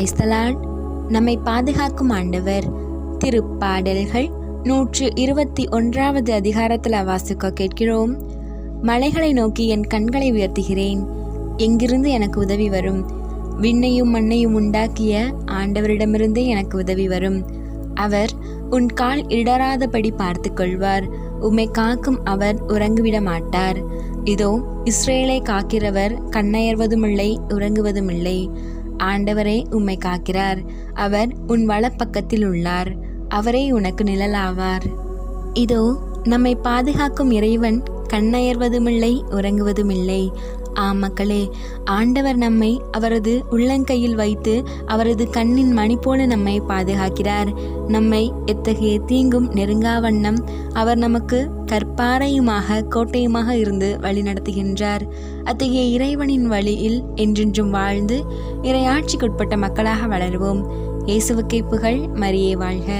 Praise the Lord. நம்மை பாதுகாக்கும் ஆண்டவர். திருப்பாடல்கள் 121 அதிகாரத்தில் வாசிக்க கேட்கிறோம். மலைகளை நோக்கி என் கண்களை உயர்த்துகிறேன், எங்கிருந்து எனக்கு உதவி வரும்? விண்ணையும் மண்ணையும் உண்டாக்கிய ஆண்டவரிடமிருந்தே எனக்கு உதவி வரும். அவர் உன் கால் இடராதபடி பார்த்து கொள்வார். உம்மை காக்கும் அவர் உறங்கிவிட மாட்டார். இதோ, இஸ்ரேலை காக்கிறவர் கண்ணயர்வதுமில்லை, உறங்குவதுமில்லை. ஆண்டவரே உம்மை காக்கிறார். அவர் உன் வலப்பக்கத்தில் உள்ளார். அவரே உனக்கு நிழலாவார். இதோ, நம்மை பாதுகாக்கும் இறைவன் கண்ணயர்வதுமில்லை, உறங்குவதுமில்லை. மக்களே, ஆண்டவர் நம்மை அவரது உள்ளங்கையில் வைத்து அவரது கண்ணின் மணி போல நம்மை பாதுகாக்கிறார். நம்மை எத்தகைய தீங்கும் நெருங்கா வண்ணம் அவர் நமக்கு கற்பாரையுமாக கோட்டையுமாக இருந்து வழி நடத்துகின்றார். அத்தகைய இறைவனின் வழியில் என்றென்றும் வாழ்ந்து இறையாட்சிக்குட்பட்ட மக்களாக வளருவோம். இயேசுவுக்கே புகழ், மரியே வாழ்க.